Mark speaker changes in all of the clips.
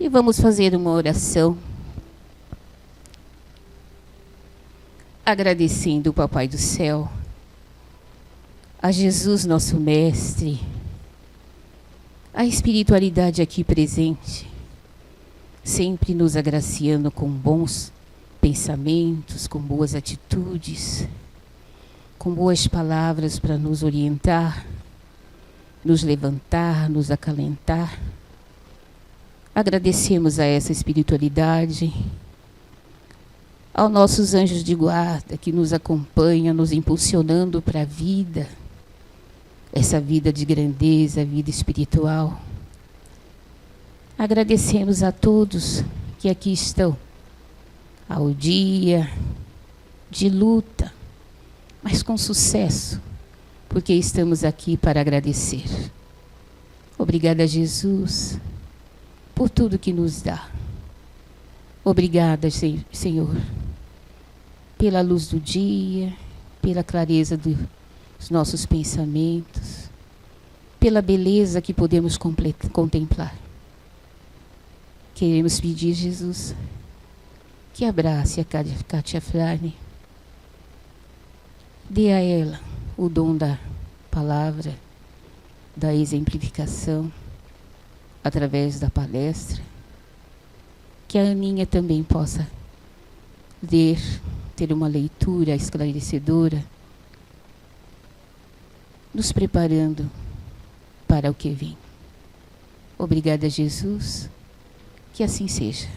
Speaker 1: E vamos fazer uma oração, agradecendo o Papai do Céu, a Jesus, nosso Mestre, a espiritualidade aqui presente, sempre nos agraciando com bons pensamentos, com boas atitudes, com boas palavras para nos orientar, nos levantar, nos acalentar. Agradecemos a essa espiritualidade, aos nossos anjos de guarda que nos acompanham, nos impulsionando para a vida, essa vida de grandeza, vida espiritual. Agradecemos a todos que aqui estão, ao dia de luta, mas com sucesso, porque estamos aqui para agradecer. Obrigada, Jesus, por tudo que nos dá. Obrigada, Senhor, pela luz do dia, pela clareza dos nossos pensamentos, pela beleza que podemos contemplar. Queremos pedir, Jesus, que abrace a Kátia Flane, dê a ela o dom da palavra, da exemplificação, através da palestra, que a Aninha também possa ler, ter uma leitura esclarecedora, nos preparando para o que vem. Obrigada, Jesus, que assim seja.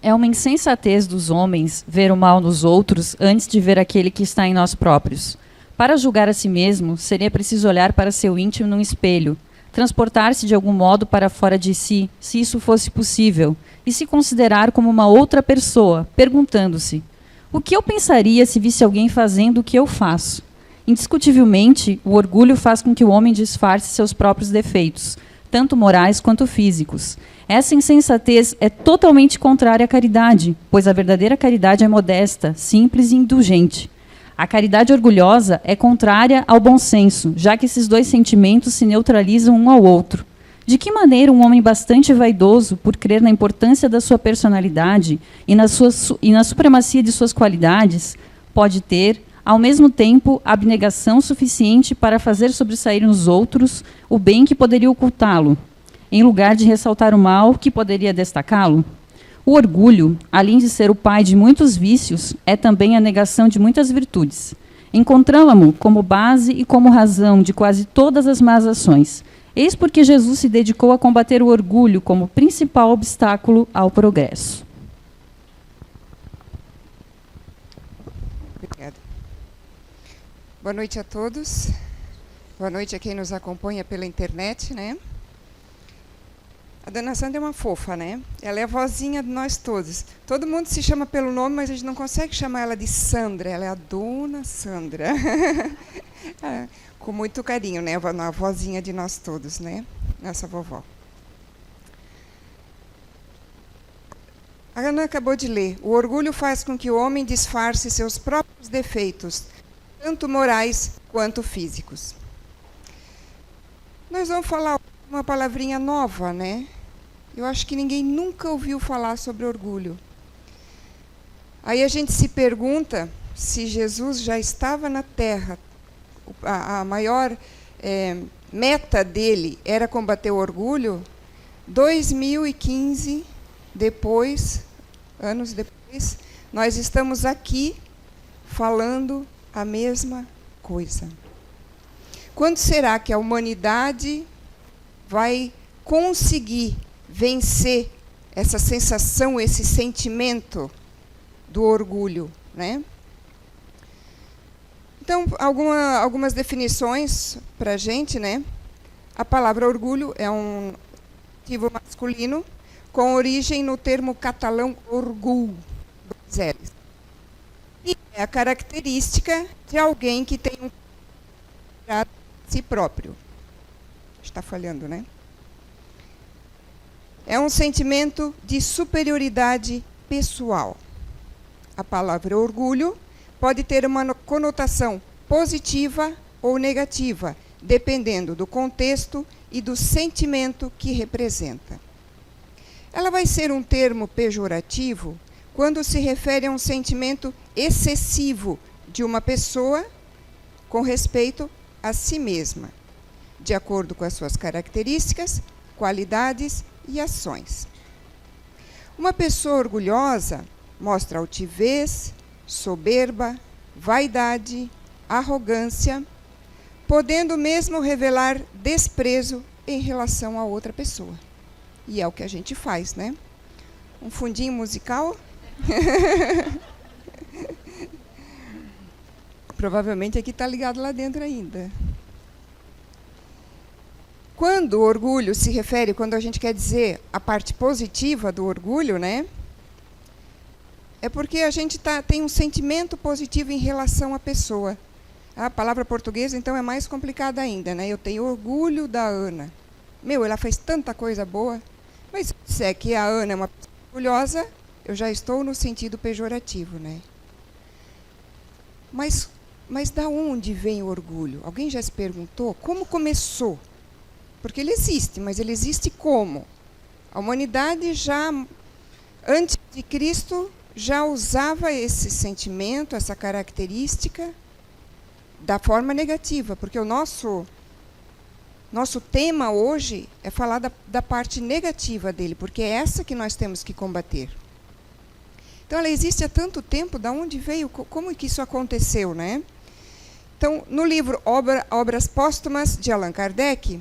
Speaker 2: É uma insensatez dos homens ver o mal nos outros antes de ver aquele que está em nós próprios. Para julgar a si mesmo, seria preciso olhar para seu íntimo num espelho, transportar-se de algum modo para fora de si, se isso fosse possível, e se considerar como uma outra pessoa, perguntando-se: o que eu pensaria se visse alguém fazendo o que eu faço? Indiscutivelmente, o orgulho faz com que o homem disfarce seus próprios defeitos, tanto morais quanto físicos. Essa insensatez é totalmente contrária à caridade, pois a verdadeira caridade é modesta, simples e indulgente. A caridade orgulhosa é contrária ao bom senso, já que esses dois sentimentos se neutralizam um ao outro. De que maneira um homem bastante vaidoso, por crer na importância da sua personalidade e na supremacia de suas qualidades, pode ter, ao mesmo tempo, abnegação suficiente para fazer sobressair nos outros o bem que poderia ocultá-lo, em lugar de ressaltar o mal que poderia destacá-lo? O orgulho, além de ser o pai de muitos vícios, é também a negação de muitas virtudes. Encontramos-lo como base e como razão de quase todas as más ações. Eis porque Jesus se dedicou a combater o orgulho como principal obstáculo ao progresso.
Speaker 3: Obrigada. Boa noite a todos. Boa noite a quem nos acompanha pela internet, né? A Dona Sandra é uma fofa, né? Ela é a vozinha de nós todos. Todo mundo se chama pelo nome, mas a gente não consegue chamar ela de Sandra. Ela é a Dona Sandra. Com muito carinho, né? A vozinha de nós todos, né? Nossa vovó. A Ana acabou de ler. O orgulho faz com que o homem disfarce seus próprios defeitos, tanto morais quanto físicos. Nós vamos falar uma palavrinha nova, né? Eu acho que ninguém nunca ouviu falar sobre orgulho. Aí a gente se pergunta se Jesus já estava na Terra. A maior meta dele era combater o orgulho. 2015, anos depois, nós estamos aqui falando a mesma coisa. Quando será que a humanidade vai conseguir vencer essa sensação, esse sentimento do orgulho, né? Então, algumas definições para a gente, né? A palavra orgulho é um adjetivo masculino com origem no termo catalão orgulho, e é a característica de alguém que tem um grado de si próprio. Está falhando, né? É um sentimento de superioridade pessoal. A palavra orgulho pode ter uma conotação positiva ou negativa, dependendo do contexto e do sentimento que representa. Ela vai ser um termo pejorativo quando se refere a um sentimento excessivo de uma pessoa com respeito a si mesma, de acordo com as suas características, qualidades e ações. Uma pessoa orgulhosa mostra altivez, soberba, vaidade, arrogância, podendo mesmo revelar desprezo em relação a outra pessoa. E é o que a gente faz, né? Um fundinho musical? Provavelmente aqui está ligado lá dentro ainda. Quando o orgulho se refere, quando a gente quer dizer a parte positiva do orgulho, né? É porque a gente tem um sentimento positivo em relação à pessoa. A palavra portuguesa, então, é mais complicada ainda, né? Eu tenho orgulho da Ana. Ela fez tanta coisa boa. Mas se é que a Ana é uma pessoa orgulhosa, eu já estou no sentido pejorativo, né? Mas da onde vem o orgulho? Alguém já se perguntou? Como começou? Porque ele existe, mas ele existe como? A humanidade já, antes de Cristo, já usava esse sentimento, essa característica, da forma negativa, porque o nosso tema hoje é falar da parte negativa dele, porque é essa que nós temos que combater. Então, ela existe há tanto tempo, da onde veio, como que isso aconteceu, né? Então, no livro Obras Póstumas, de Allan Kardec,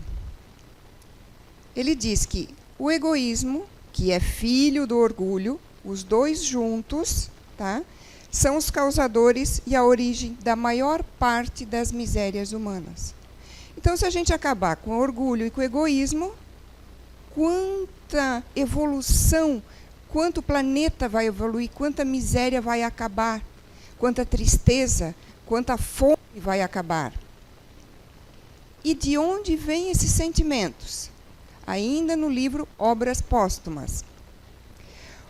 Speaker 3: ele diz que o egoísmo, que é filho do orgulho, os dois juntos, tá, são os causadores e a origem da maior parte das misérias humanas. Então, se a gente acabar com o orgulho e com o egoísmo, quanta evolução, quanto o planeta vai evoluir, quanta miséria vai acabar, quanta tristeza, quanta fome vai acabar. E de onde vêm esses sentimentos? Ainda no livro Obras Póstumas.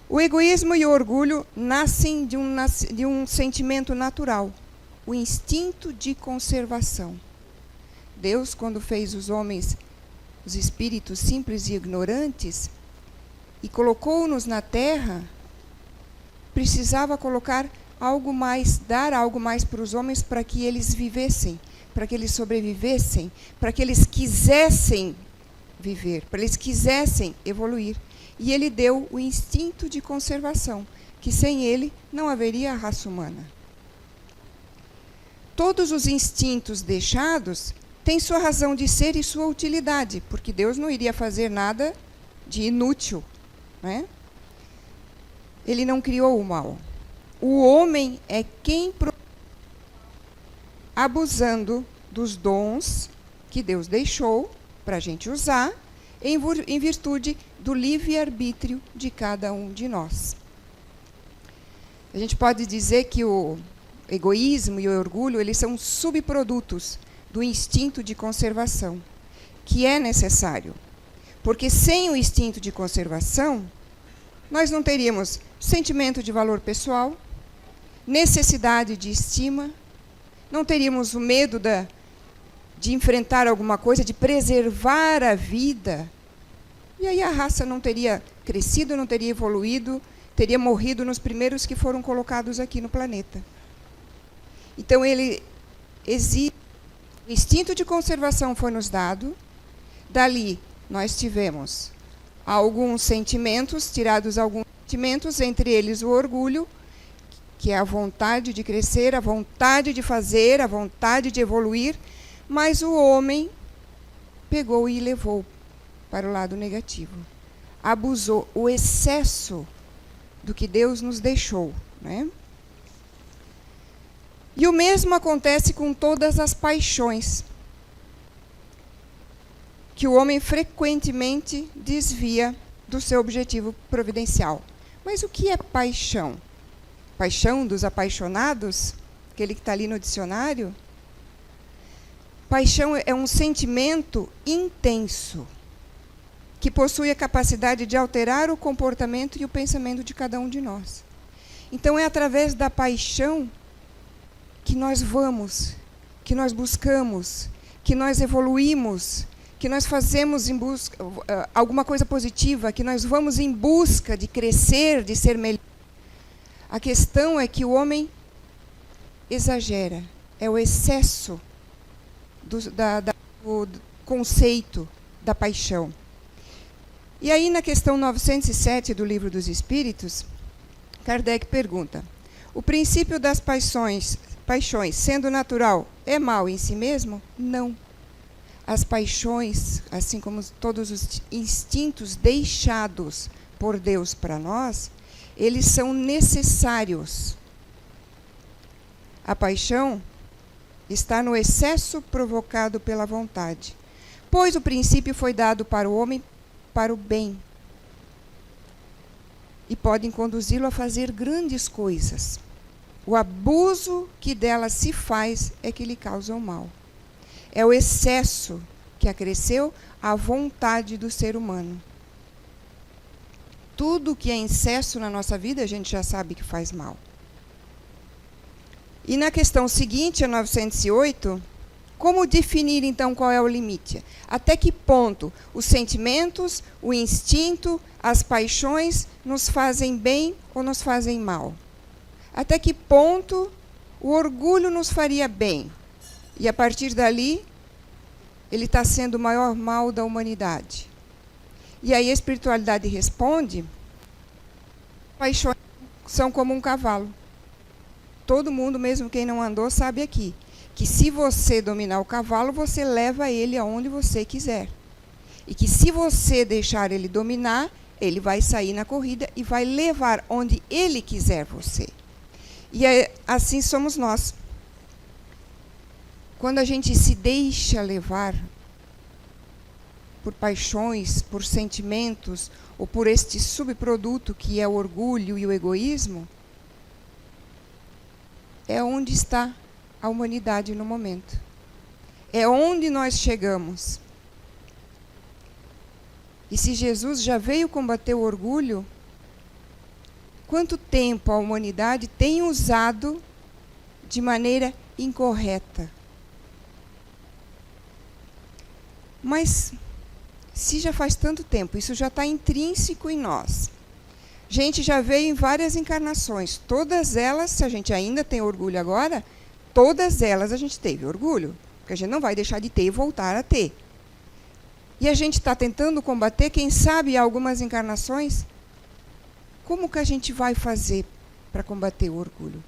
Speaker 3: O egoísmo e o orgulho nascem de um sentimento natural, o instinto de conservação. Deus, quando fez os homens, os espíritos simples e ignorantes, e colocou-nos na Terra, precisava colocar algo mais, dar algo mais para os homens para que eles vivessem, para que eles sobrevivessem, para que eles quisessem viver, para que eles quisessem evoluir. E ele deu o instinto de conservação, que sem ele não haveria a raça humana. Todos os instintos deixados têm sua razão de ser e sua utilidade, porque Deus não iria fazer nada de inútil, né? Ele não criou o mal. O homem é quem abusando dos dons que Deus deixou para a gente usar, em virtude do livre-arbítrio de cada um de nós. A gente pode dizer que o egoísmo e o orgulho, eles são subprodutos do instinto de conservação, que é necessário. Porque sem o instinto de conservação, nós não teríamos sentimento de valor pessoal, necessidade de estima, não teríamos o medo de enfrentar alguma coisa, de preservar a vida. E aí a raça não teria crescido, não teria evoluído, teria morrido nos primeiros que foram colocados aqui no planeta. Então, ele existe. O instinto de conservação foi nos dado. Dali, nós tivemos alguns sentimentos, tirados alguns sentimentos, entre eles o orgulho, que é a vontade de crescer, a vontade de fazer, a vontade de evoluir, mas o homem pegou e levou para o lado negativo. Abusou, o excesso do que Deus nos deixou, né? E o mesmo acontece com todas as paixões, que o homem frequentemente desvia do seu objetivo providencial. Mas o que é paixão? Paixão dos apaixonados? Aquele que está ali no dicionário? Paixão é um sentimento intenso, que possui a capacidade de alterar o comportamento e o pensamento de cada um de nós. Então, é através da paixão que nós vamos, que nós buscamos, que nós evoluímos, que nós fazemos em busca alguma coisa positiva, que nós vamos em busca de crescer, de ser melhor. A questão é que o homem exagera, é o excesso do conceito da paixão. E aí, na questão 907 do Livro dos Espíritos, Kardec pergunta: o princípio das paixões, sendo natural, é mal em si mesmo? Não. As paixões, assim como todos os instintos deixados por Deus para nós, eles são necessários. A paixão está no excesso provocado pela vontade, pois o princípio foi dado para o homem para o bem e podem conduzi-lo a fazer grandes coisas. O abuso que dela se faz é que lhe causa o mal. É o excesso que acresceu a vontade do ser humano. Tudo que é excesso na nossa vida, a gente já sabe que faz mal. E na questão seguinte, a 908, como definir, então, qual é o limite? Até que ponto os sentimentos, o instinto, as paixões nos fazem bem ou nos fazem mal? Até que ponto o orgulho nos faria bem? E, a partir dali, ele está sendo o maior mal da humanidade. E aí a espiritualidade responde: paixões são como um cavalo. Todo mundo, mesmo quem não andou, sabe aqui que se você dominar o cavalo, você leva ele aonde você quiser. E que se você deixar ele dominar, ele vai sair na corrida e vai levar onde ele quiser você. E assim somos nós. Quando a gente se deixa levar por paixões, por sentimentos, ou por este subproduto que é o orgulho e o egoísmo, é onde está a humanidade no momento. É onde nós chegamos. E se Jesus já veio combater o orgulho, quanto tempo a humanidade tem usado de maneira incorreta? Mas, se já faz tanto tempo, isso já está intrínseco em nós. A gente já veio em várias encarnações. Todas elas, se a gente ainda tem orgulho agora, todas elas a gente teve orgulho. Porque a gente não vai deixar de ter e voltar a ter. E a gente está tentando combater, quem sabe, algumas encarnações. Como que a gente vai fazer para combater o orgulho?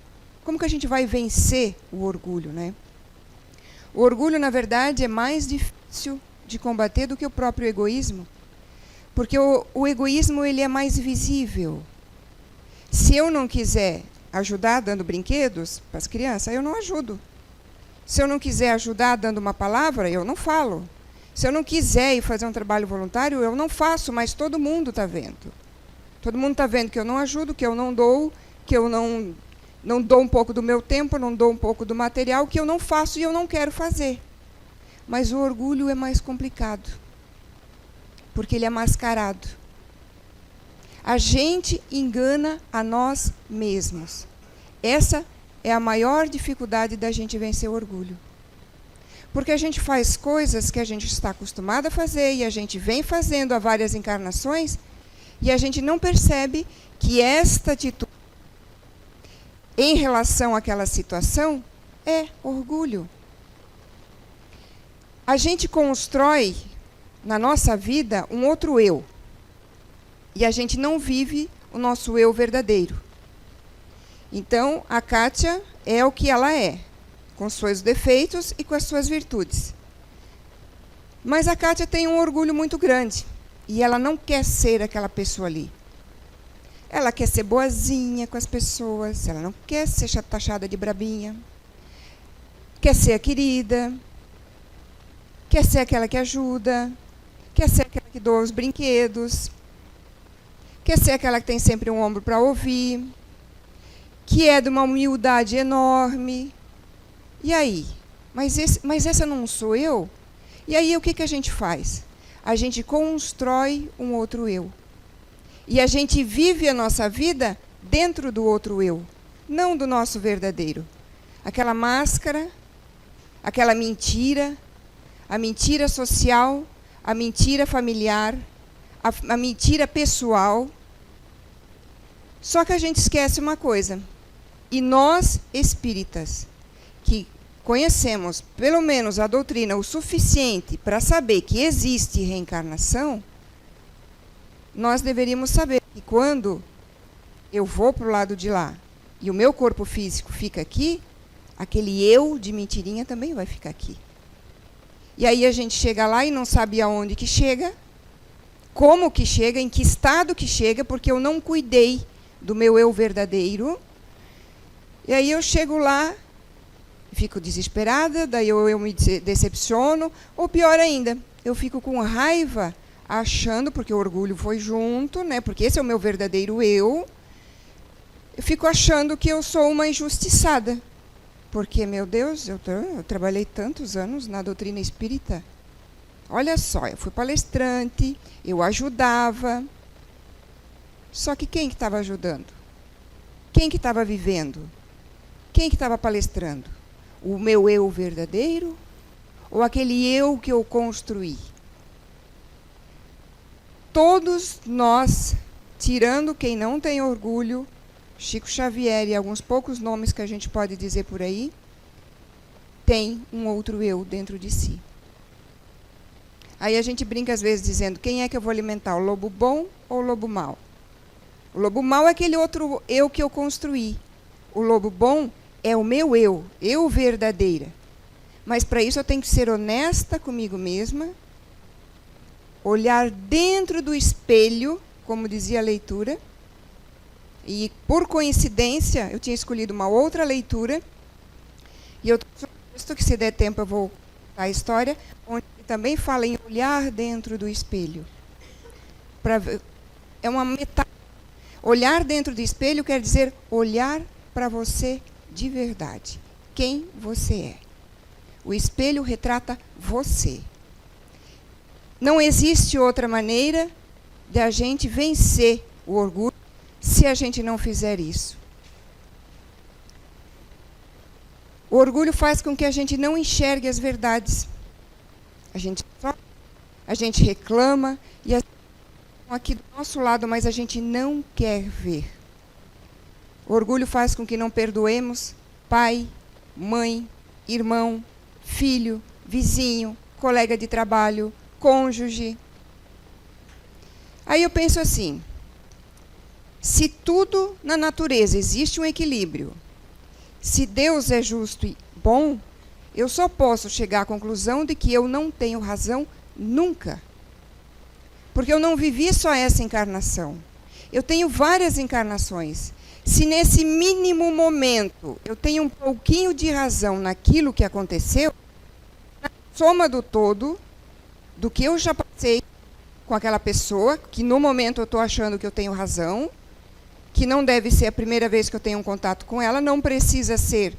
Speaker 3: Como que a gente vai vencer o orgulho, né? O orgulho, na verdade, é mais difícil de combater do que o próprio egoísmo. Porque o egoísmo, ele é mais visível. Se eu não quiser ajudar dando brinquedos para as crianças, eu não ajudo. Se eu não quiser ajudar dando uma palavra, eu não falo. Se eu não quiser ir fazer um trabalho voluntário, eu não faço, mas todo mundo está vendo. Todo mundo está vendo que eu não ajudo, que eu não dou, que eu não dou um pouco do meu tempo, não dou um pouco do material, que eu não faço e eu não quero fazer. Mas o orgulho é mais complicado, porque ele é mascarado. A gente engana a nós mesmos. Essa é a maior dificuldade da gente vencer o orgulho. Porque a gente faz coisas que a gente está acostumado a fazer e a gente vem fazendo há várias encarnações e a gente não percebe que esta atitude em relação àquela situação é orgulho. A gente constrói na nossa vida um outro eu. E a gente não vive o nosso eu verdadeiro. Então, a Kátia é o que ela é, com seus defeitos e com as suas virtudes. Mas a Kátia tem um orgulho muito grande. E ela não quer ser aquela pessoa ali. Ela quer ser boazinha com as pessoas, ela não quer ser taxada de brabinha. Quer ser a querida, quer ser aquela que ajuda, quer ser aquela que doa os brinquedos, quer ser aquela que tem sempre um ombro para ouvir, que é de uma humildade enorme. E aí? Mas essa não sou eu? E aí o que a gente faz? A gente constrói um outro eu. E a gente vive a nossa vida dentro do outro eu, não do nosso verdadeiro. Aquela máscara, aquela mentira, a mentira social, a mentira familiar, a mentira pessoal. Só que a gente esquece uma coisa. E nós, espíritas, que conhecemos pelo menos a doutrina o suficiente para saber que existe reencarnação, nós deveríamos saber que quando eu vou para o lado de lá e o meu corpo físico fica aqui, aquele eu de mentirinha também vai ficar aqui. E aí a gente chega lá e não sabe aonde que chega, como que chega, em que estado que chega, porque eu não cuidei do meu eu verdadeiro. E aí eu chego lá, fico desesperada, daí eu me decepciono, ou pior ainda, eu fico com raiva, achando, porque o orgulho foi junto, né, porque esse é o meu verdadeiro eu fico achando que eu sou uma injustiçada. Porque, meu Deus, eu trabalhei tantos anos na doutrina espírita. Olha só, eu fui palestrante, eu ajudava. Só que quem que estava ajudando? Quem que estava vivendo? Quem que estava palestrando? O meu eu verdadeiro? Ou aquele eu que eu construí? Todos nós, tirando quem não tem orgulho, Chico Xavier e alguns poucos nomes que a gente pode dizer por aí, tem um outro eu dentro de si. Aí a gente brinca às vezes dizendo, quem é que eu vou alimentar, o lobo bom ou o lobo mau? O lobo mau é aquele outro eu que eu construí. O lobo bom é o meu eu verdadeira. Mas para isso eu tenho que ser honesta comigo mesma, olhar dentro do espelho, como dizia a leitura. E, por coincidência, eu tinha escolhido uma outra leitura, e eu estou que se der tempo eu vou contar a história, onde também fala em olhar dentro do espelho. É uma metáfora. Olhar dentro do espelho quer dizer olhar para você de verdade. Quem você é. O espelho retrata você. Não existe outra maneira de a gente vencer o orgulho se a gente não fizer isso. O orgulho faz com que a gente não enxergue as verdades. A gente reclama e as estão aqui do nosso lado, mas a gente não quer ver. O orgulho faz com que não perdoemos pai, mãe, irmão, filho, vizinho, colega de trabalho, cônjuge. Aí eu penso assim, se tudo na natureza existe um equilíbrio, se Deus é justo e bom, eu só posso chegar à conclusão de que eu não tenho razão nunca. Porque eu não vivi só essa encarnação. Eu tenho várias encarnações. Se nesse mínimo momento eu tenho um pouquinho de razão naquilo que aconteceu, a soma do todo, do que eu já passei com aquela pessoa, que no momento eu estou achando que eu tenho razão, que não deve ser a primeira vez que eu tenho um contato com ela, não precisa ser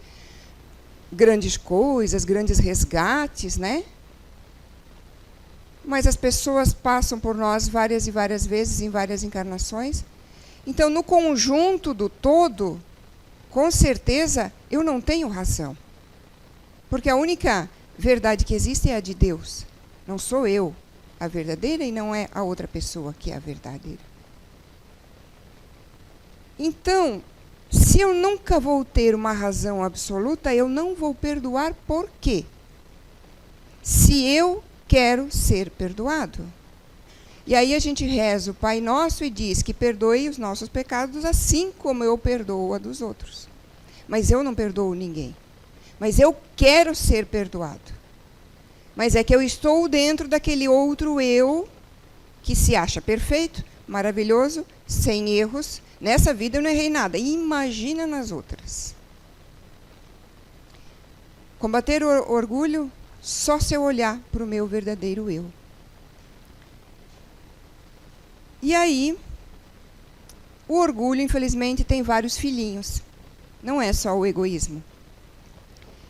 Speaker 3: grandes coisas, grandes resgates, né? Mas as pessoas passam por nós várias e várias vezes, em várias encarnações. Então, no conjunto do todo, com certeza, eu não tenho razão. Porque a única verdade que existe é a de Deus. Não sou eu a verdadeira e não é a outra pessoa que é a verdadeira. Então, se eu nunca vou ter uma razão absoluta, eu não vou perdoar por quê? Se eu quero ser perdoado. E aí a gente reza o Pai Nosso e diz que perdoe os nossos pecados assim como eu perdoo a dos outros. Mas eu não perdoo ninguém. Mas eu quero ser perdoado. Mas é que eu estou dentro daquele outro eu que se acha perfeito, maravilhoso, sem erros. Nessa vida eu não errei nada. Imagina nas outras. Combater o orgulho só se eu olhar para o meu verdadeiro eu. E aí, o orgulho, infelizmente, tem vários filhinhos. Não é só o egoísmo.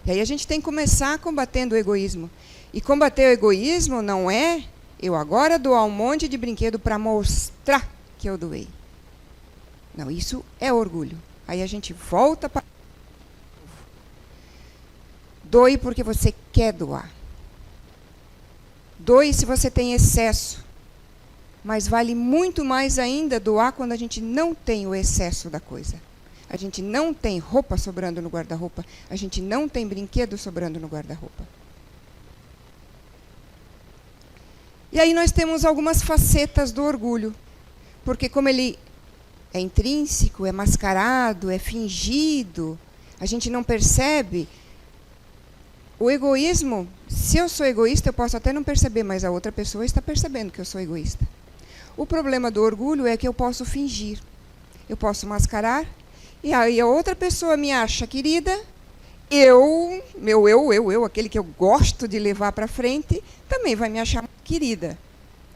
Speaker 3: E aí a gente tem que começar combatendo o egoísmo. E combater o egoísmo não é eu agora doar um monte de brinquedo para mostrar que eu doei. Não, isso é orgulho. Aí a gente volta para... Doe porque você quer doar. Doe se você tem excesso. Mas vale muito mais ainda doar quando a gente não tem o excesso da coisa. A gente não tem roupa sobrando no guarda-roupa. A gente não tem brinquedo sobrando no guarda-roupa. E aí nós temos algumas facetas do orgulho. Porque como ele é intrínseco, é mascarado, é fingido, a gente não percebe. O egoísmo, se eu sou egoísta, eu posso até não perceber, mas a outra pessoa está percebendo que eu sou egoísta. O problema do orgulho é que eu posso fingir. Eu posso mascarar, e aí a outra pessoa me acha querida, aquele que eu gosto de levar para frente, também vai me achar querida.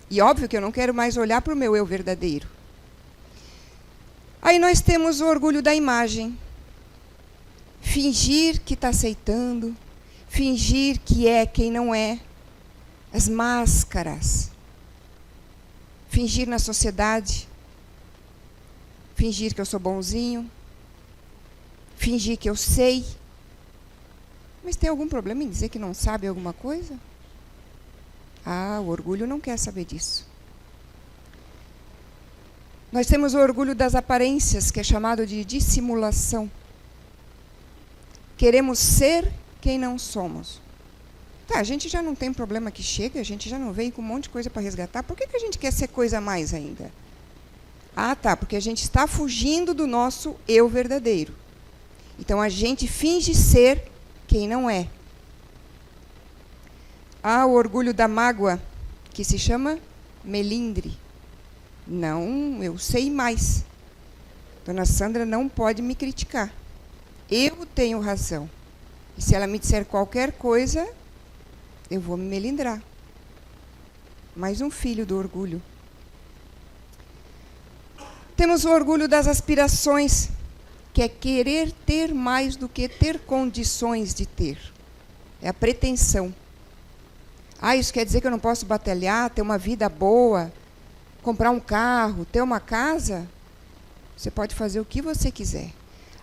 Speaker 3: E óbvio que eu não quero mais olhar para o meu eu verdadeiro. Aí nós temos o orgulho da imagem. Fingir que está aceitando, fingir que é quem não é. As máscaras. Fingir na sociedade. Fingir que eu sou bonzinho. Fingir que eu sei. Mas tem algum problema em dizer que não sabe alguma coisa? Ah, o orgulho não quer saber disso. Nós temos o orgulho das aparências, que é chamado de dissimulação. Queremos ser quem não somos. Tá, a gente já não tem problema que chega, a gente já não veio com um monte de coisa para resgatar. Por que a gente quer ser coisa a mais ainda? Ah, tá, porque a gente está fugindo do nosso eu verdadeiro. Então a gente finge ser quem não é. Há o orgulho da mágoa, que se chama melindre. Não, eu sei mais. Dona Sandra não pode me criticar. Eu tenho razão. E se ela me disser qualquer coisa, eu vou me melindrar. Mais um filho do orgulho. Temos o orgulho das aspirações, que é querer ter mais do que ter condições de ter. É a pretensão. Ah, isso quer dizer que eu não posso batalhar, ter uma vida boa, comprar um carro, ter uma casa? Você pode fazer o que você quiser.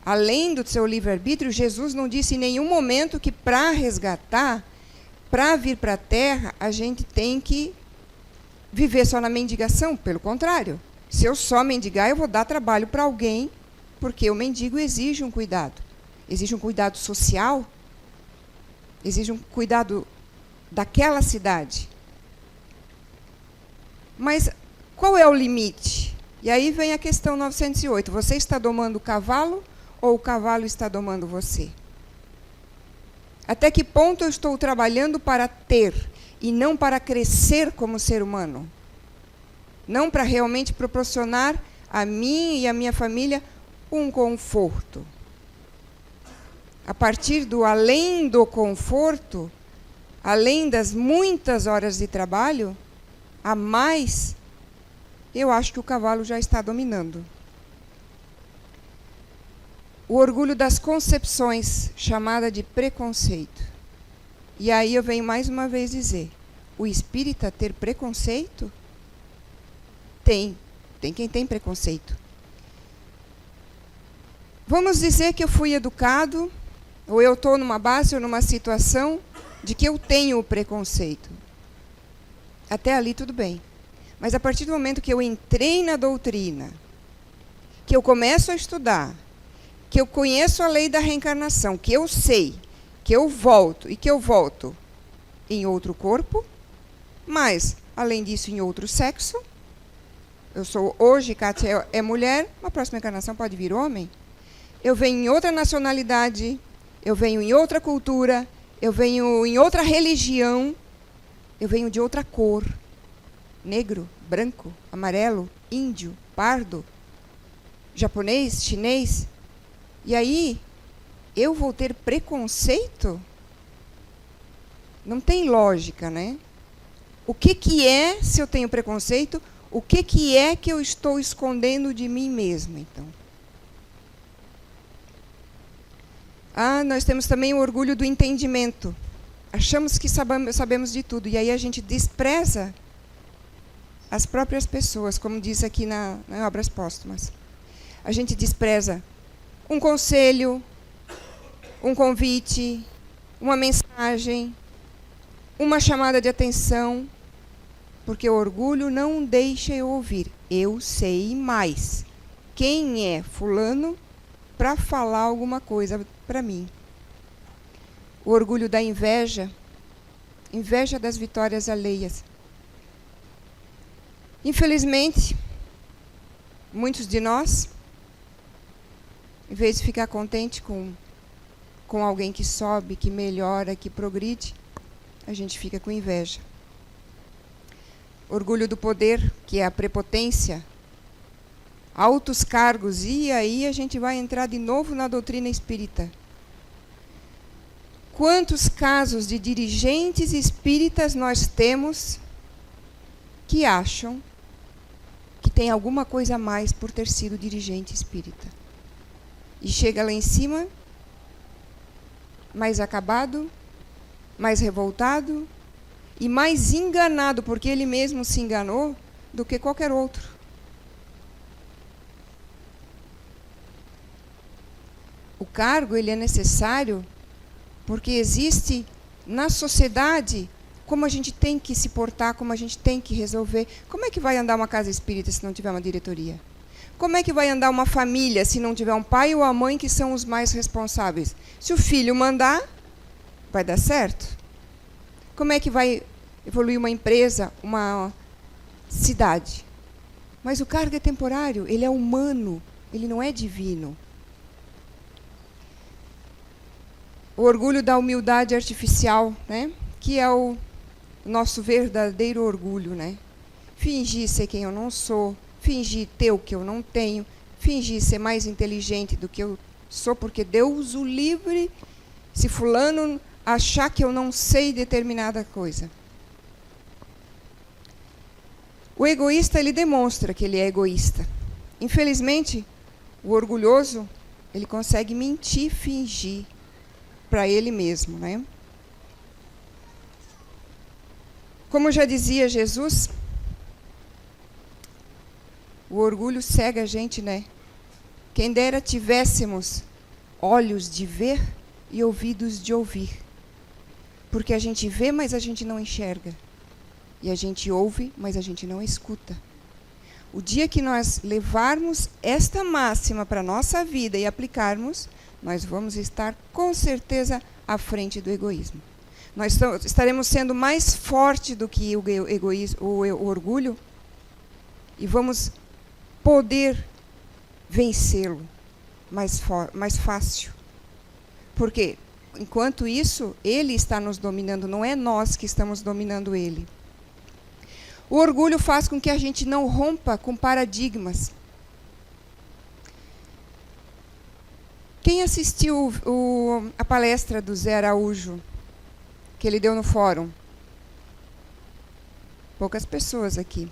Speaker 3: Além do seu livre-arbítrio, Jesus não disse em nenhum momento que para resgatar, para vir para a Terra, a gente tem que viver só na mendigação. Pelo contrário, se eu só mendigar, eu vou dar trabalho para alguém, porque o mendigo exige um cuidado. Exige um cuidado social, exige um cuidado daquela cidade. Mas qual é o limite? E aí vem a questão 908. Você está domando o cavalo ou o cavalo está domando você? Até que ponto eu estou trabalhando para ter e não para crescer como ser humano? Não para realmente proporcionar a mim e a minha família um conforto. A partir do além do conforto, além das muitas horas de trabalho, a mais, eu acho que o cavalo já está dominando. O orgulho das concepções, chamada de preconceito. E aí eu venho mais uma vez dizer, o espírita ter preconceito? Tem quem tem preconceito. Vamos dizer que eu fui educado, ou eu estou numa base ou numa situação de que eu tenho o preconceito. Até ali tudo bem. Mas a partir do momento que eu entrei na doutrina, que eu começo a estudar, que eu conheço a lei da reencarnação, que eu sei, que eu volto e que eu volto em outro corpo, mas, além disso, em outro sexo. Eu sou hoje, Kátia é mulher, na próxima encarnação pode vir homem. Eu venho em outra nacionalidade, eu venho em outra cultura, eu venho em outra religião, eu venho de outra cor. Negro, branco, amarelo, índio, pardo, japonês, chinês. E aí, eu vou ter preconceito? Não tem lógica, né? O que é, se eu tenho preconceito, o que é que eu estou escondendo de mim mesma, então? Ah, nós temos também o orgulho do entendimento. Achamos que sabemos de tudo, e aí a gente despreza as próprias pessoas, como diz aqui na Obras Póstumas. A gente despreza um conselho, um convite, uma mensagem. uma chamada de atenção, porque o orgulho não deixa eu ouvir. Eu sei mais. Quem é fulano para falar alguma coisa para mim? O orgulho da inveja, inveja das vitórias alheias. Infelizmente, muitos de nós, em vez de ficar contente com alguém que sobe, que melhora, que progride, a gente fica com inveja. Orgulho do poder, que é a prepotência, altos cargos, e aí a gente vai entrar de novo na doutrina espírita. Quantos casos de dirigentes espíritas nós temos que acham que tem alguma coisa a mais por ter sido dirigente espírita? E chega lá em cima, mais acabado, mais revoltado e mais enganado, porque ele mesmo se enganou, do que qualquer outro. O cargo, ele é necessário porque existe na sociedade como a gente tem que se portar, como a gente tem que resolver. Como é que vai andar uma casa espírita se não tiver uma diretoria? Como é que vai andar uma família se não tiver um pai ou a mãe que são os mais responsáveis? Se o filho mandar, vai dar certo? Como é que vai evoluir uma empresa, uma cidade? Mas o cargo é temporário, ele é humano, ele não é divino. O orgulho da humildade artificial, né? Que é o nosso verdadeiro orgulho, né? Fingir ser quem eu não sou, fingir ter o que eu não tenho, fingir ser mais inteligente do que eu sou, porque Deus o livre se fulano achar que eu não sei determinada coisa. O egoísta, ele demonstra que ele é egoísta. Infelizmente, o orgulhoso, ele consegue mentir, fingir para ele mesmo, né? Como já dizia Jesus, o orgulho cega a gente, né? Quem dera tivéssemos olhos de ver e ouvidos de ouvir. Porque a gente vê, mas a gente não enxerga. E a gente ouve, mas a gente não escuta. O dia que nós levarmos esta máxima para a nossa vida e aplicarmos, nós vamos estar com certeza à frente do egoísmo. Nós estaremos sendo mais forte do que o egoísmo, o orgulho, e vamos poder vencê-lo mais fácil. Porque, enquanto isso, ele está nos dominando, não é nós que estamos dominando ele. O orgulho faz com que a gente não rompa com paradigmas. Quem assistiu a palestra do Zé Araújo, que ele deu no fórum? Poucas pessoas aqui.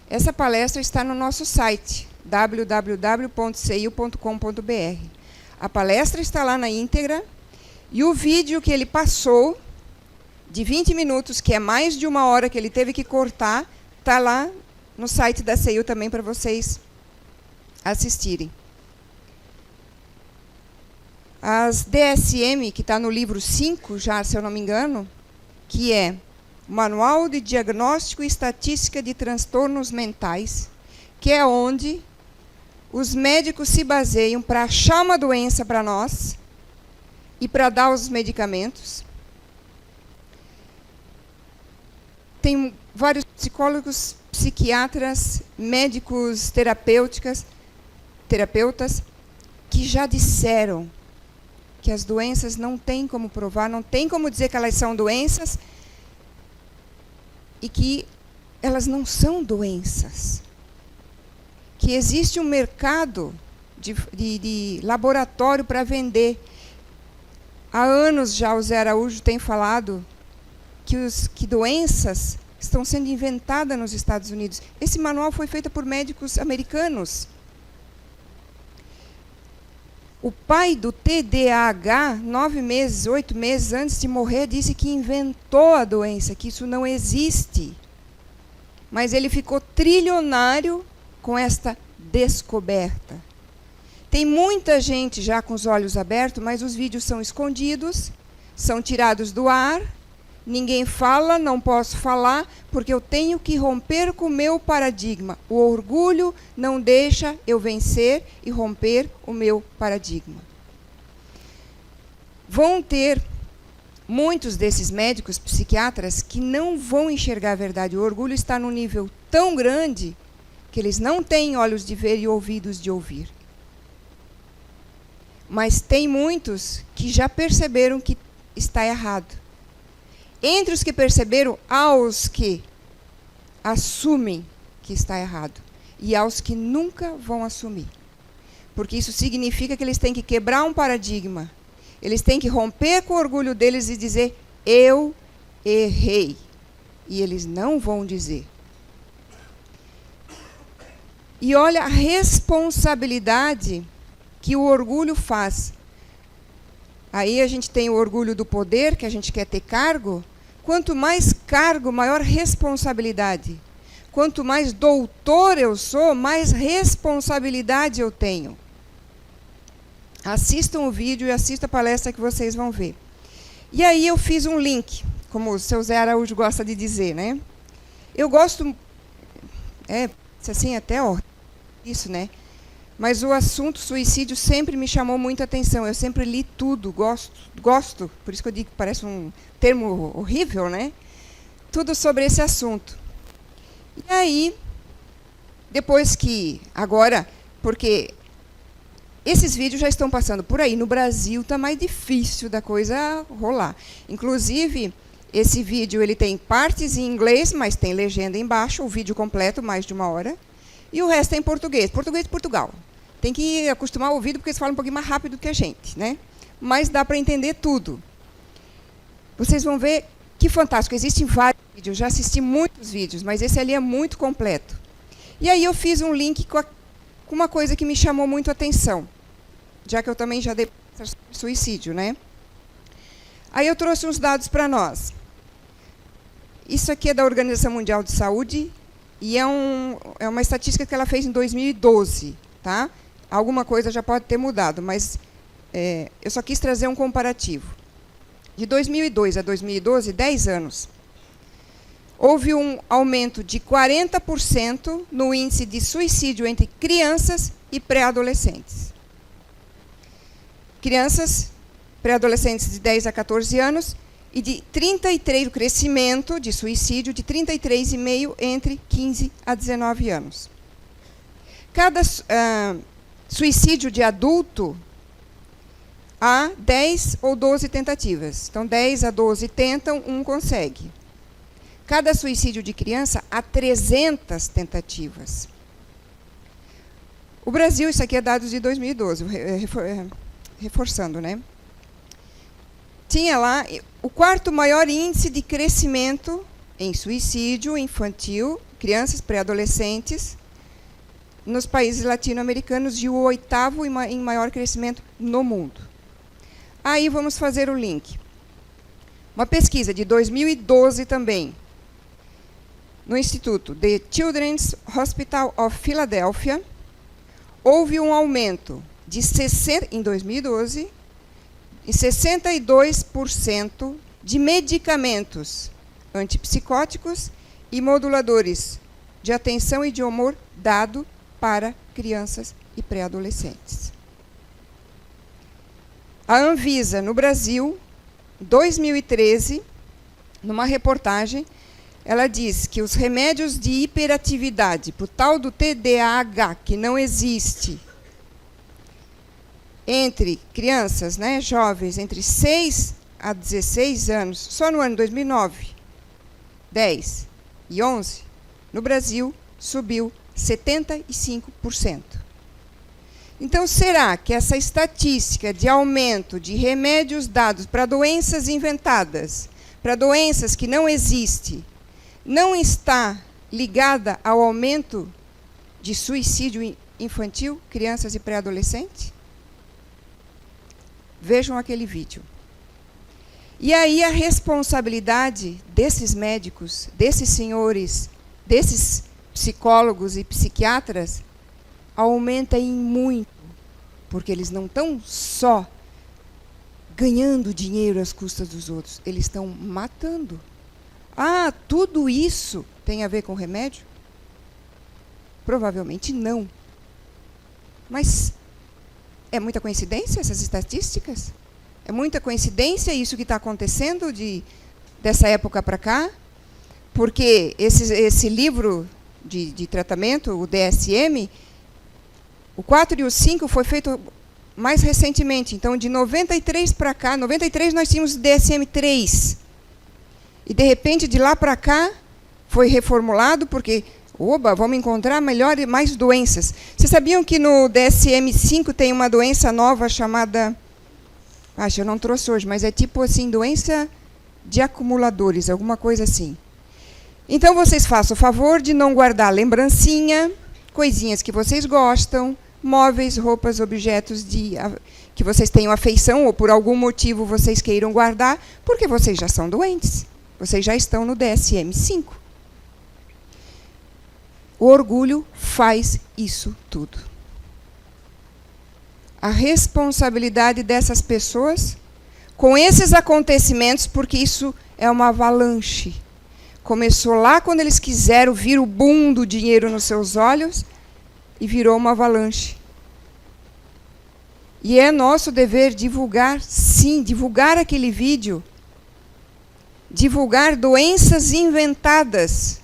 Speaker 3: Essa palestra está no nosso site, www.ceio.com.br. A palestra está lá na íntegra, e o vídeo que ele passou, de 20 minutos, que é mais de 1 hora que ele teve que cortar, está lá no site da CEIU também para vocês assistirem. As DSM, que está no livro 5, já, se eu não me engano, que é Manual de Diagnóstico e Estatística de Transtornos Mentais, que é onde os médicos se baseiam para achar uma doença para nós e para dar os medicamentos. Tem vários psicólogos, psiquiatras, médicos terapeutas que já disseram que as doenças não tem como provar, não tem como dizer que elas são doenças e que elas não são doenças. Que existe um mercado de laboratório para vender. Há anos já o Zé Araújo tem falado que doenças estão sendo inventadas nos Estados Unidos. Esse manual foi feito por médicos americanos. O pai do TDAH, 9 meses, 8 meses antes de morrer, disse que inventou a doença, que isso não existe. Mas ele ficou trilionário com esta descoberta. Tem muita gente já com os olhos abertos, mas os vídeos são escondidos, são tirados do ar, ninguém fala, não posso falar, porque eu tenho que romper com o meu paradigma. O orgulho não deixa eu vencer e romper o meu paradigma. Vão ter muitos desses médicos psiquiatras que não vão enxergar a verdade. O orgulho está num nível tão grande que eles não têm olhos de ver e ouvidos de ouvir. Mas tem muitos que já perceberam que está errado. Entre os que perceberam, há os que assumem que está errado e há os que nunca vão assumir. Porque isso significa que eles têm que quebrar um paradigma. Eles têm que romper com o orgulho deles e dizer, eu errei. E eles não vão dizer. E olha a responsabilidade que o orgulho faz. Aí a gente tem o orgulho do poder, que a gente quer ter cargo. Quanto mais cargo, maior responsabilidade. Quanto mais doutor eu sou, mais responsabilidade eu tenho. Assistam o vídeo e assistam a palestra que vocês vão ver. E aí eu fiz um link, como o seu Zé Araújo gosta de dizer, né? Eu gosto, assim, até isso, né? Mas o assunto suicídio sempre me chamou muita atenção. Eu sempre li tudo, gosto, por isso que eu digo que parece um termo horrível, né? Tudo sobre esse assunto. E aí, depois que, agora, porque esses vídeos já estão passando por aí. No Brasil está mais difícil da coisa rolar. Inclusive, esse vídeo ele tem partes em inglês, mas tem legenda embaixo, o vídeo completo, mais de 1 hora. E o resto é em português. Português de Portugal. Tem que acostumar o ouvido, porque eles falam um pouquinho mais rápido que a gente, né? Mas dá para entender tudo. Vocês vão ver que fantástico. Existem vários vídeos. Já assisti muitos vídeos, mas esse ali é muito completo. E aí eu fiz um link com uma coisa que me chamou muito a atenção. Já que eu também já dei suicídio, né? Aí eu trouxe uns dados para nós. Isso aqui é da Organização Mundial de Saúde e é uma estatística que ela fez em 2012, tá? Alguma coisa já pode ter mudado, mas eu só quis trazer um comparativo. De 2002 a 2012, 10 anos, houve um aumento de 40% no índice de suicídio entre crianças e pré-adolescentes. Crianças, pré-adolescentes de 10 a 14 anos, e de 33, o crescimento de suicídio de 33,5% entre 15 a 19 anos. Cada suicídio de adulto, há 10 ou 12 tentativas. Então, 10 a 12 tentam, 1 consegue. Cada suicídio de criança, há 300 tentativas. O Brasil, isso aqui é dados de 2012, reforçando, né? Tinha lá o 4º maior índice de crescimento em suicídio infantil, crianças, pré-adolescentes, nos países latino-americanos e o 8º em maior crescimento no mundo. Aí vamos fazer o link. Uma pesquisa de 2012 também, no Instituto The Children's Hospital of Philadelphia, houve um aumento de em 2012, em 62% de medicamentos antipsicóticos e moduladores de atenção e de humor dado para crianças e pré-adolescentes. A Anvisa, no Brasil, em 2013, numa reportagem, ela diz que os remédios de hiperatividade, para o tal do TDAH, que não existe, entre crianças, né, jovens, entre 6 a 16 anos, só no ano 2009, 10 e 11, no Brasil, subiu 75%. Então, será que essa estatística de aumento de remédios dados para doenças inventadas, para doenças que não existem, não está ligada ao aumento de suicídio infantil, crianças e pré-adolescentes? Vejam aquele vídeo. E aí a responsabilidade desses médicos, desses senhores, desses psicólogos e psiquiatras, aumenta em muito, porque eles não estão só ganhando dinheiro às custas dos outros. Eles estão matando. Ah, tudo isso tem a ver com remédio? Provavelmente não. Mas é muita coincidência essas estatísticas? É muita coincidência isso que está acontecendo dessa época para cá? Porque esse livro de tratamento, o DSM, o 4 e o 5 foi feito mais recentemente. Então, de 93 para cá, 93 nós tínhamos o DSM-3. E, de repente, de lá para cá, foi reformulado porque, vamos encontrar mais doenças. Vocês sabiam que no DSM-5 tem uma doença nova chamada... Acho que eu não trouxe hoje, mas é tipo assim, doença de acumuladores, alguma coisa assim. Então, vocês façam o favor de não guardar lembrancinha, coisinhas que vocês gostam, móveis, roupas, objetos que vocês tenham afeição ou por algum motivo vocês queiram guardar, porque vocês já são doentes. Vocês já estão no DSM-5. O orgulho faz isso tudo. A responsabilidade dessas pessoas com esses acontecimentos, porque isso é uma avalanche. Começou lá quando eles quiseram vir o boom do dinheiro nos seus olhos e virou uma avalanche. E é nosso dever divulgar, sim, divulgar aquele vídeo, divulgar doenças inventadas,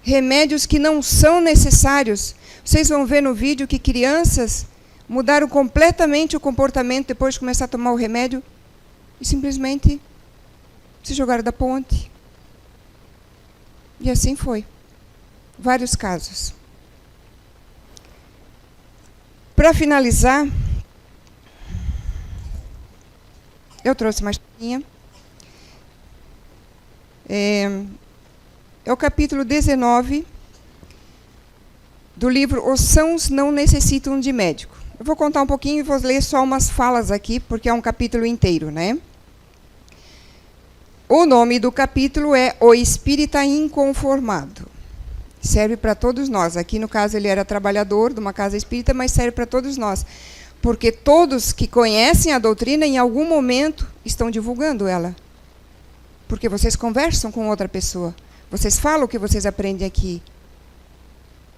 Speaker 3: remédios que não são necessários. Vocês vão ver no vídeo que crianças mudaram completamente o comportamento depois de começar a tomar o remédio e simplesmente se jogaram da ponte. E assim foi. Vários casos. Para finalizar, eu trouxe uma historinha. É o capítulo 19 do livro Os Sãos Não Necessitam de Médico. Eu vou contar um pouquinho e vou ler só umas falas aqui, porque é um capítulo inteiro, né? O nome do capítulo é O Espírita Inconformado. Serve para todos nós. Aqui, no caso, ele era trabalhador de uma casa espírita, mas serve para todos nós. Porque todos que conhecem a doutrina, em algum momento, estão divulgando ela. Porque vocês conversam com outra pessoa. Vocês falam o que vocês aprendem aqui.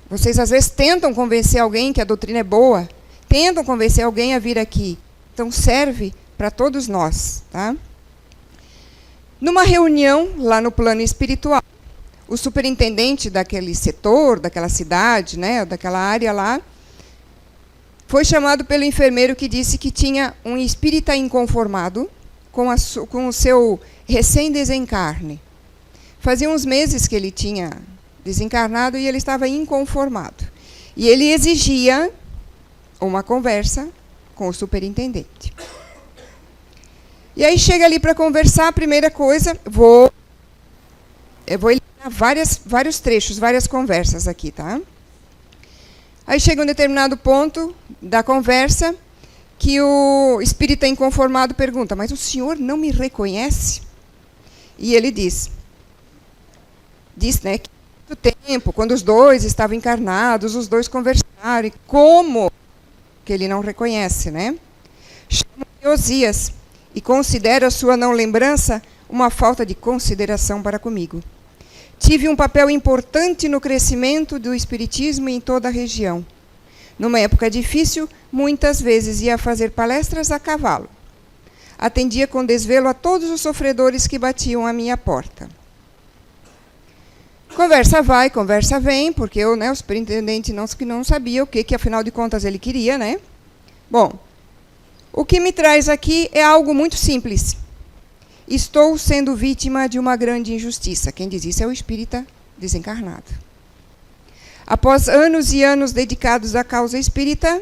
Speaker 3: Vocês, às vezes, tentam convencer alguém que a doutrina é boa. Tentam convencer alguém a vir aqui. Então, serve para todos nós, tá? Numa reunião, lá no plano espiritual, o superintendente daquele setor, daquela cidade, né, daquela área lá, foi chamado pelo enfermeiro que disse que tinha um espírita inconformado com o seu recém-desencarne. Fazia uns meses que ele tinha desencarnado e ele estava inconformado. E ele exigia uma conversa com o superintendente. E aí chega ali para conversar, a primeira coisa, eu vou eliminar vários trechos, várias conversas aqui, tá? Aí chega um determinado ponto da conversa que o espírita inconformado pergunta, mas o senhor não me reconhece? E ele diz, né, que há muito tempo, quando os dois estavam encarnados, os dois conversaram, e como que ele não reconhece, né? Chama-me Osias, e considero a sua não lembrança uma falta de consideração para comigo. Tive um papel importante no crescimento do espiritismo em toda a região. Numa época difícil, muitas vezes ia fazer palestras a cavalo. Atendia com desvelo a todos os sofredores que batiam à minha porta. Conversa vai, conversa vem, porque eu, né, o superintendente não sabia o que afinal de contas ele queria, né? Bom, o que me traz aqui é algo muito simples. Estou sendo vítima de uma grande injustiça. Quem diz isso é o espírita desencarnado. Após anos e anos dedicados à causa espírita,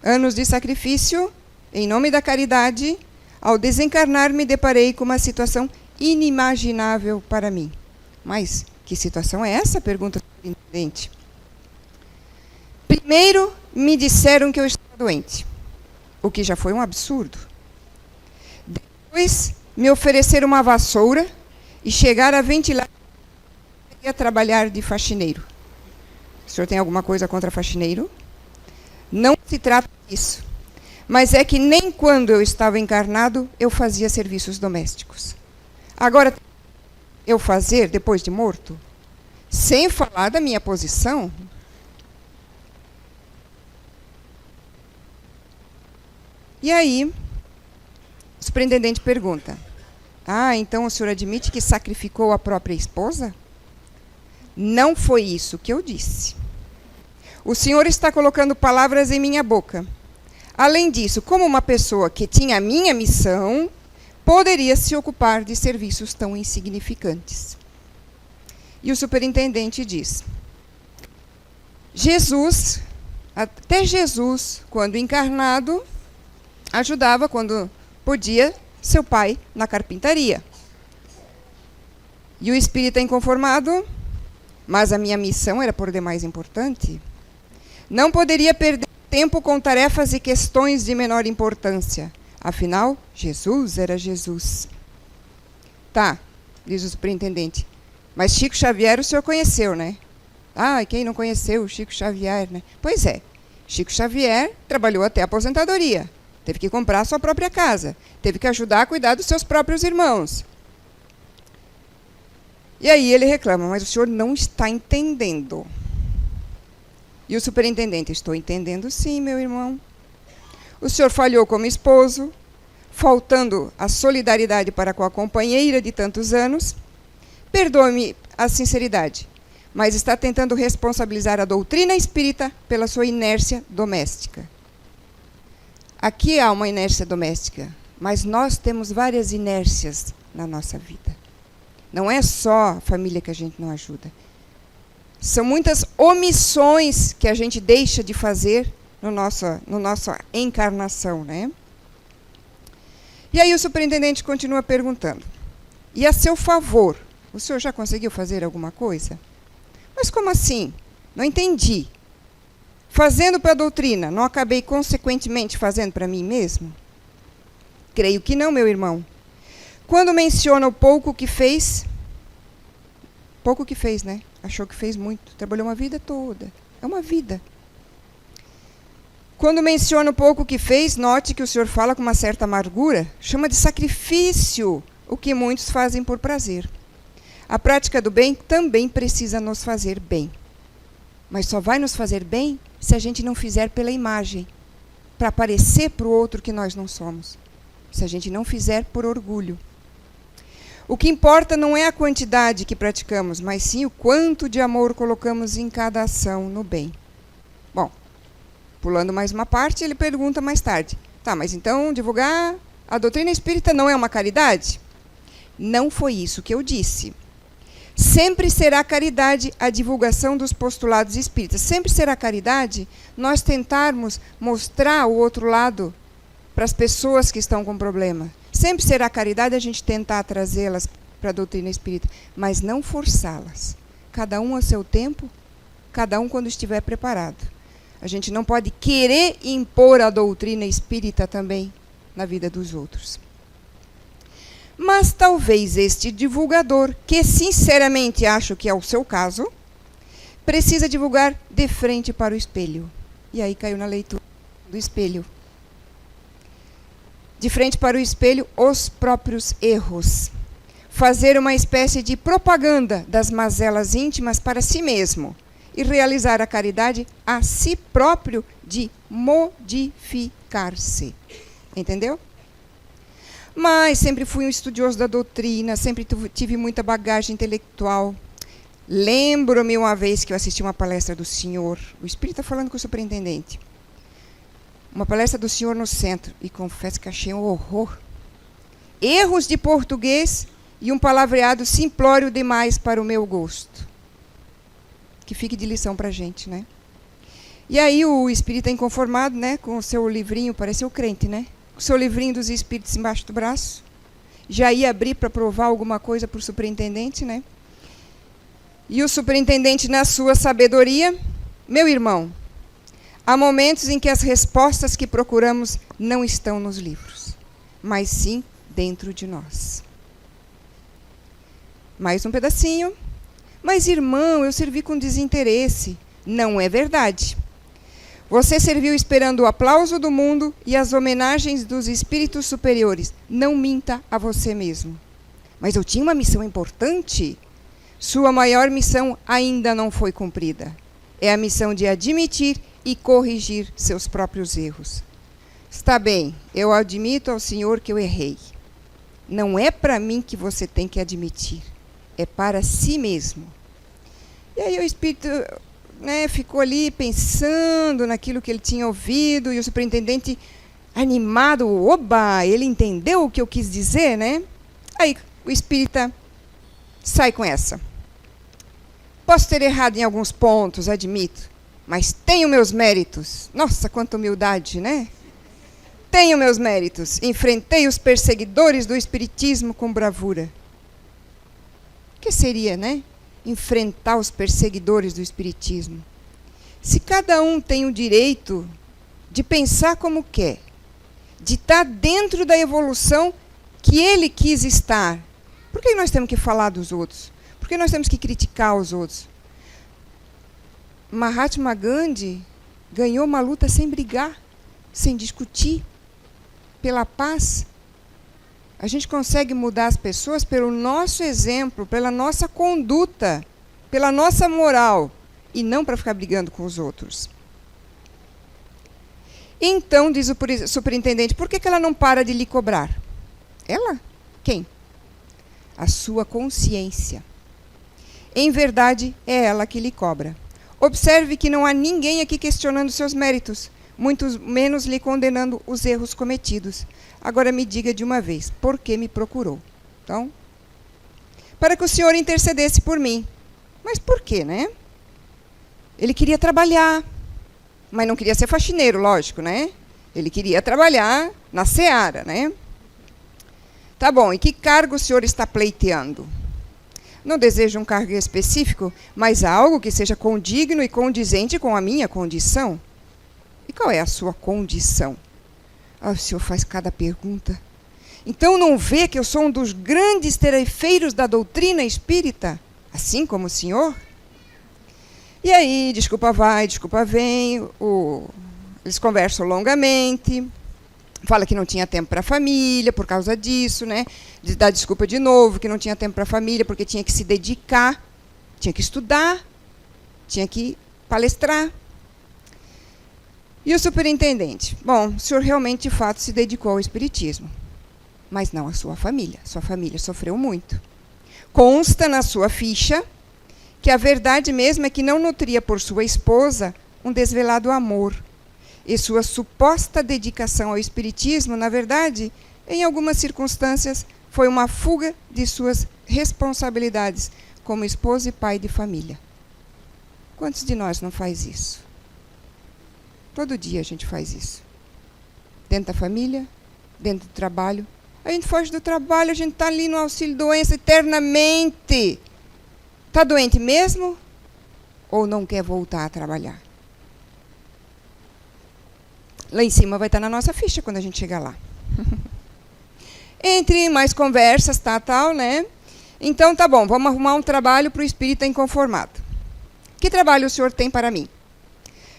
Speaker 3: anos de sacrifício, em nome da caridade, ao desencarnar me deparei com uma situação inimaginável para mim. Mas que situação é essa? Pergunta o superintendente. Primeiro, me disseram que eu estava doente, o que já foi um absurdo. Depois, me ofereceram uma vassoura e chegaram a ventilar e a trabalhar de faxineiro. O senhor tem alguma coisa contra faxineiro? Não se trata disso. Mas é que nem quando eu estava encarnado, eu fazia serviços domésticos. Agora, eu fazer depois de morto? Sem falar da minha posição. E aí, o superintendente pergunta: então o senhor admite que sacrificou a própria esposa? Não foi isso que eu disse. O senhor está colocando palavras em minha boca. Além disso, como uma pessoa que tinha a minha missão, poderia se ocupar de serviços tão insignificantes? E o superintendente diz: até Jesus, quando encarnado, ajudava, quando podia, seu pai na carpintaria. E o espírita inconformado: mas a minha missão era por demais importante. Não poderia perder tempo com tarefas e questões de menor importância. Afinal, Jesus era Jesus. Tá, diz o superintendente. Mas Chico Xavier o senhor conheceu, né? Quem não conheceu o Chico Xavier, né? Pois é, Chico Xavier trabalhou até a aposentadoria. Teve que comprar a sua própria casa. Teve que ajudar a cuidar dos seus próprios irmãos. E aí ele reclama: mas o senhor não está entendendo. E o superintendente: estou entendendo sim, meu irmão. O senhor falhou como esposo, faltando a solidariedade para com a companheira de tantos anos. Perdoe-me a sinceridade, mas está tentando responsabilizar a doutrina espírita pela sua inércia doméstica. Aqui há uma inércia doméstica, mas nós temos várias inércias na nossa vida. Não é só a família que a gente não ajuda. São muitas omissões que a gente deixa de fazer no nossa encarnação, né? E aí o superintendente continua perguntando: e a seu favor, o senhor já conseguiu fazer alguma coisa? Mas como assim? Não entendi. Fazendo para a doutrina, não acabei consequentemente fazendo para mim mesmo? Creio que não, meu irmão. Quando menciona o pouco que fez, né? Achou que fez muito, trabalhou uma vida toda. É uma vida. Quando menciona o pouco que fez, note que o senhor fala com uma certa amargura, chama de sacrifício o que muitos fazem por prazer. A prática do bem também precisa nos fazer bem. Mas só vai nos fazer bem se a gente não fizer pela imagem, para parecer para o outro que nós não somos. Se a gente não fizer por orgulho. O que importa não é a quantidade que praticamos, mas sim o quanto de amor colocamos em cada ação no bem. Bom, pulando mais uma parte, ele pergunta mais tarde: tá, mas então divulgar a doutrina espírita não é uma caridade? Não foi isso que eu disse. Sempre será caridade a divulgação dos postulados espíritas. Sempre será caridade nós tentarmos mostrar o outro lado para as pessoas que estão com problema. Sempre será caridade a gente tentar trazê-las para a doutrina espírita, mas não forçá-las. Cada um a seu tempo, cada um quando estiver preparado. A gente não pode querer impor a doutrina espírita também na vida dos outros. Mas talvez este divulgador, que sinceramente acho que é o seu caso, precisa divulgar de frente para o espelho. E aí caiu na leitura do espelho. De frente para o espelho, os próprios erros. Fazer uma espécie de propaganda das mazelas íntimas para si mesmo. E realizar a caridade a si próprio de modificar-se. Entendeu? Mas sempre fui um estudioso da doutrina, sempre tive muita bagagem intelectual. Lembro-me uma vez que eu assisti uma palestra do senhor, o espírita falando com o superintendente. Uma palestra do senhor no centro, e confesso que achei um horror. Erros de português e um palavreado simplório demais para o meu gosto. Que fique de lição para a gente, né? E aí o espírita inconformado, né, com o seu livrinho, pareceu crente, né? O seu livrinho dos espíritos embaixo do braço, já ia abrir para provar alguma coisa para o superintendente, né? E o superintendente, na sua sabedoria: meu irmão, há momentos em que as respostas que procuramos não estão nos livros, mas sim dentro de nós. Mais um pedacinho. Mas, irmão, eu servi com desinteresse. Não é verdade. Você serviu esperando o aplauso do mundo e as homenagens dos espíritos superiores. Não minta a você mesmo. Mas eu tinha uma missão importante. Sua maior missão ainda não foi cumprida. É a missão de admitir e corrigir seus próprios erros. Está bem, eu admito ao Senhor que eu errei. Não é para mim que você tem que admitir. É para si mesmo. E aí o espírito, né, ficou ali pensando naquilo que ele tinha ouvido, e o superintendente, animado, oba, ele entendeu o que eu quis dizer, né? Aí o espírita sai com essa. Posso ter errado em alguns pontos, admito, mas tenho meus méritos. Nossa, quanta humildade, né? Tenho meus méritos. Enfrentei os perseguidores do espiritismo com bravura. O que seria, né? Enfrentar os perseguidores do espiritismo. Se cada um tem o direito de pensar como quer, de estar dentro da evolução que ele quis estar, por que nós temos que falar dos outros? Por que nós temos que criticar os outros? Mahatma Gandhi ganhou uma luta sem brigar, sem discutir, pela paz. A gente consegue mudar as pessoas pelo nosso exemplo, pela nossa conduta, pela nossa moral, e não para ficar brigando com os outros. Então, diz o superintendente, por que ela não para de lhe cobrar? Ela? Quem? A sua consciência. Em verdade, é ela que lhe cobra. Observe que não há ninguém aqui questionando seus méritos, muito menos lhe condenando os erros cometidos. Agora me diga de uma vez, por que me procurou? Então, para que o senhor intercedesse por mim. Mas por quê, né? Ele queria trabalhar, mas não queria ser faxineiro, lógico, né? Ele queria trabalhar na seara, né? Tá bom, e que cargo o senhor está pleiteando? Não desejo um cargo específico, mas algo que seja condigno e condizente com a minha condição. E qual é a sua condição? Ah, o senhor faz cada pergunta. Então não vê que eu sou um dos grandes tarefeiros da doutrina espírita, assim como o senhor? E aí, desculpa vai, desculpa vem, eles conversam longamente, fala que não tinha tempo para a família por causa disso, né? Dá desculpa de novo, que não tinha tempo para a família porque tinha que se dedicar, tinha que estudar, tinha que palestrar. E o superintendente? Bom, o senhor realmente, de fato, se dedicou ao espiritismo, mas não à sua família. Sua família sofreu muito. Consta na sua ficha que a verdade mesmo é que não nutria por sua esposa um desvelado amor. E sua suposta dedicação ao espiritismo, na verdade, em algumas circunstâncias, foi uma fuga de suas responsabilidades como esposo e pai de família. Quantos de nós não faz isso? Todo dia a gente faz isso. Dentro da família, dentro do trabalho. A gente foge do trabalho, a gente está ali no auxílio-doença eternamente. Está doente mesmo? Ou não quer voltar a trabalhar? Lá em cima vai estar na nossa ficha quando a gente chegar lá. Entre mais conversas, tal, né? Então, tá bom, vamos arrumar um trabalho para o espírita inconformado. Que trabalho o senhor tem para mim?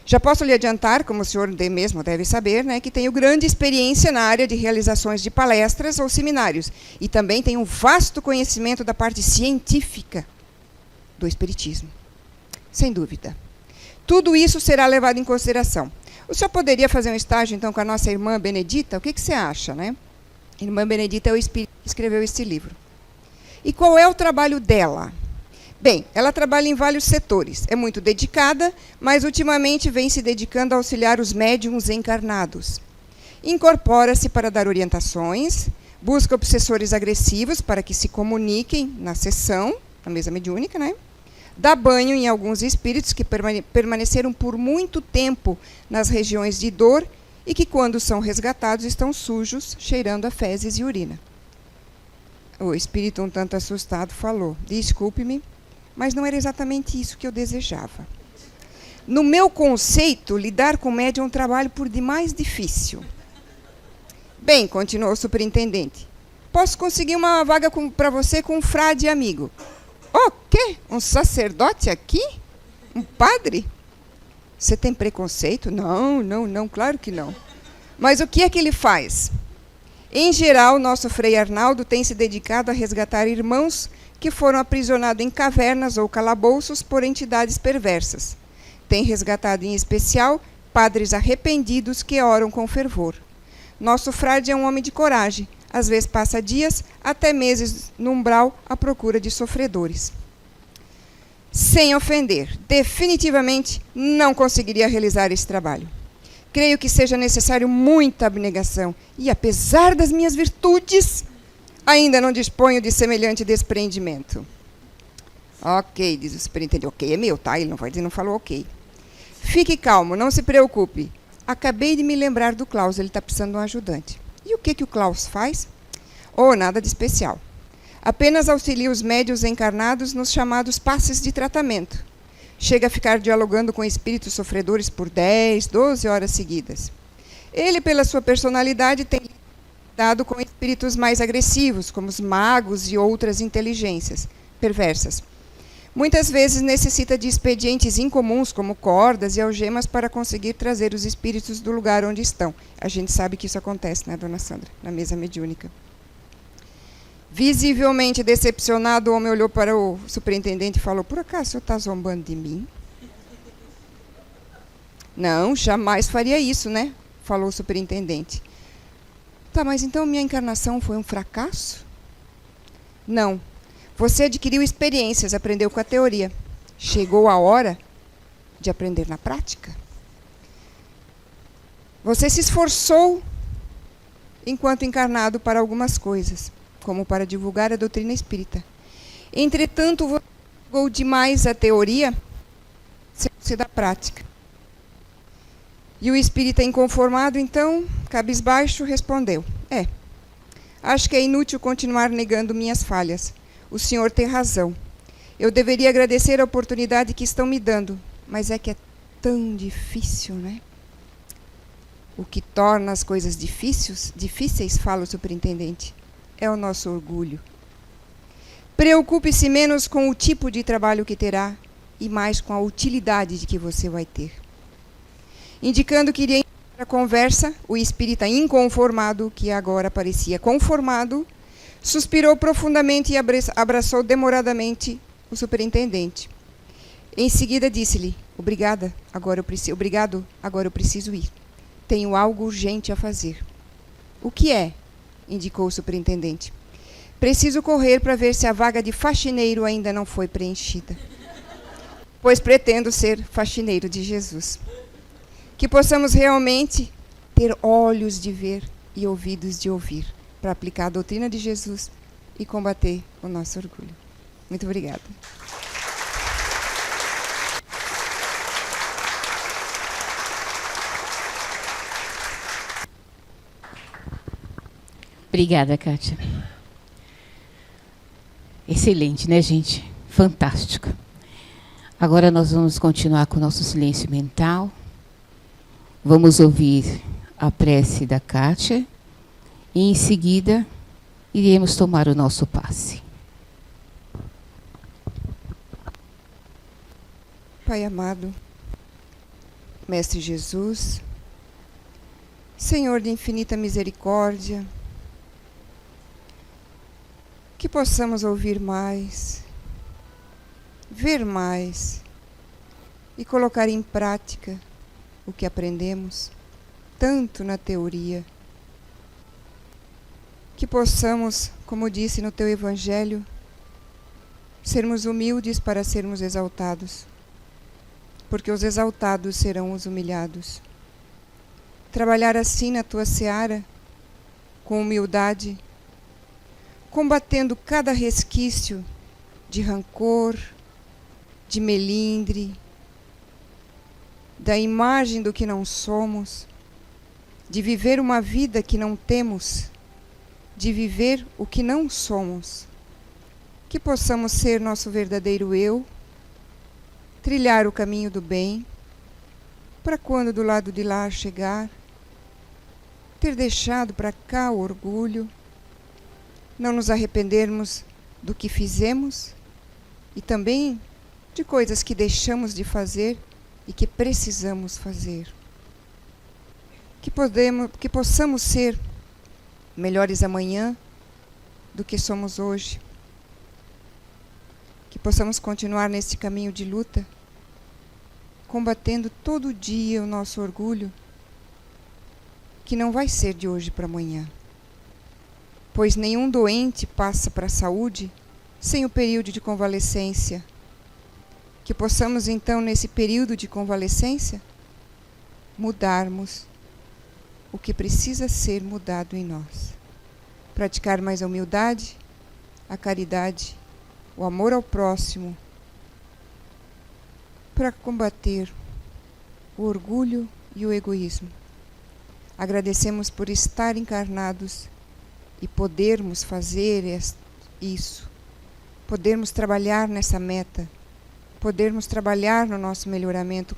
Speaker 3: Já posso lhe adiantar, como o senhor mesmo deve saber, né, que tenho grande experiência na área de realizações de palestras ou seminários. E também tenho um vasto conhecimento da parte científica do espiritismo. Sem dúvida. Tudo isso será levado em consideração. O senhor poderia fazer um estágio, então, com a nossa irmã Benedita? O que você acha, né? A irmã Benedita é o espírito que escreveu este livro. E qual é o trabalho dela? Bem, ela trabalha em vários setores. É muito dedicada, mas ultimamente vem se dedicando a auxiliar os médiuns encarnados. Incorpora-se para dar orientações, busca obsessores agressivos para que se comuniquem na sessão, na mesa mediúnica, né? Dá banho em alguns espíritos que permaneceram por muito tempo nas regiões de dor e que, quando são resgatados, estão sujos, cheirando a fezes e urina. O espírito, um tanto assustado, falou: desculpe-me, mas não era exatamente isso que eu desejava. No meu conceito, lidar com médium é um trabalho por demais difícil. Bem, continuou o superintendente, posso conseguir uma vaga para você com um frade amigo. O quê? Um sacerdote aqui? Um padre? Você tem preconceito? Não, não, não, claro que não. Mas o que é que ele faz? Em geral, nosso Frei Arnaldo tem se dedicado a resgatar irmãos que foram aprisionados em cavernas ou calabouços por entidades perversas. Tem resgatado, em especial, padres arrependidos que oram com fervor. Nosso frade é um homem de coragem. Às vezes passa dias, até meses, no umbral, à procura de sofredores. Sem ofender, definitivamente não conseguiria realizar esse trabalho. Creio que seja necessário muita abnegação. E, apesar das minhas virtudes, ainda não disponho de semelhante despreendimento. Ok, diz o superintendente. Ok é meu, tá? Ele não falou ok. Fique calmo, não se preocupe. Acabei de me lembrar do Klaus, ele está precisando de um ajudante. E o que o Klaus faz? Oh, nada de especial. Apenas auxilia os médiuns encarnados nos chamados passes de tratamento. Chega a ficar dialogando com espíritos sofredores por 10, 12 horas seguidas. Ele, pela sua personalidade, tem lidado com espíritos mais agressivos, como os magos e outras inteligências perversas. Muitas vezes necessita de expedientes incomuns, como cordas e algemas, para conseguir trazer os espíritos do lugar onde estão. A gente sabe que isso acontece, né, dona Sandra, na mesa mediúnica. Visivelmente decepcionado, o homem olhou para o superintendente e falou: por acaso o senhor está zombando de mim? Não, jamais faria isso, né? Falou o superintendente. Tá, mas então minha encarnação foi um fracasso? Não. Você adquiriu experiências, aprendeu com a teoria. Chegou a hora de aprender na prática. Você se esforçou enquanto encarnado para algumas coisas, como para divulgar a doutrina espírita. Entretanto, você divulgou demais a teoria, se da prática. E o espírita inconformado, então, cabisbaixo, respondeu: acho que é inútil continuar negando minhas falhas. O senhor tem razão. Eu deveria agradecer a oportunidade que estão me dando, mas é que é tão difícil, né? O que torna as coisas difíceis, fala o superintendente, é o nosso orgulho. Preocupe-se menos com o tipo de trabalho que terá e mais com a utilidade de que você vai ter. Indicando que iria iniciar a conversa, o espírita inconformado, que agora parecia conformado, suspirou profundamente e abraçou demoradamente o superintendente. Em seguida disse-lhe: obrigado, agora eu preciso ir. Tenho algo urgente a fazer. O que é? Indicou o superintendente. Preciso correr para ver se a vaga de faxineiro ainda não foi preenchida. Pois pretendo ser faxineiro de Jesus. Que possamos realmente ter olhos de ver e ouvidos de ouvir, para aplicar a doutrina de Jesus e combater o nosso orgulho. Muito obrigada.
Speaker 1: Obrigada, Kátia. Excelente, né, gente? Fantástico. Agora nós vamos continuar com o nosso silêncio mental. Vamos ouvir a prece da Kátia e, em seguida, iremos tomar o nosso passe.
Speaker 3: Pai amado, Mestre Jesus, Senhor de infinita misericórdia, que possamos ouvir mais, ver mais e colocar em prática o que aprendemos, tanto na teoria. Que possamos, como disse no teu Evangelho, sermos humildes para sermos exaltados, porque os exaltados serão os humilhados. Trabalhar assim na tua seara, com humildade, combatendo cada resquício de rancor, de melindre, da imagem do que não somos, de viver uma vida que não temos, de viver o que não somos. Que possamos ser nosso verdadeiro eu, trilhar o caminho do bem, para quando do lado de lá chegar, ter deixado para cá o orgulho, não nos arrependermos do que fizemos e também de coisas que deixamos de fazer e que precisamos fazer. Que possamos ser melhores amanhã do que somos hoje. Que possamos continuar neste caminho de luta, combatendo todo dia o nosso orgulho, que não vai ser de hoje para amanhã. Pois nenhum doente passa para a saúde sem o período de convalescência. Que possamos então, nesse período de convalescência, mudarmos o que precisa ser mudado em nós. Praticar mais a humildade, a caridade, o amor ao próximo, para combater o orgulho e o egoísmo. Agradecemos por estar encarnados e podermos fazer isso, podermos trabalhar nessa meta, podermos trabalhar no nosso melhoramento,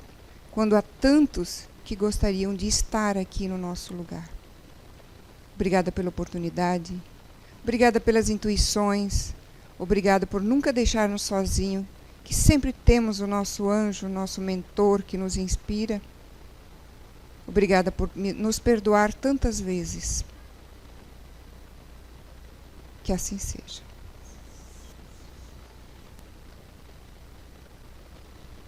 Speaker 3: quando há tantos que gostariam de estar aqui no nosso lugar. Obrigada pela oportunidade, obrigada pelas intuições, obrigada por nunca deixar-nos sozinhos, que sempre temos o nosso anjo, o nosso mentor que nos inspira. Obrigada por nos perdoar tantas vezes. Que assim seja.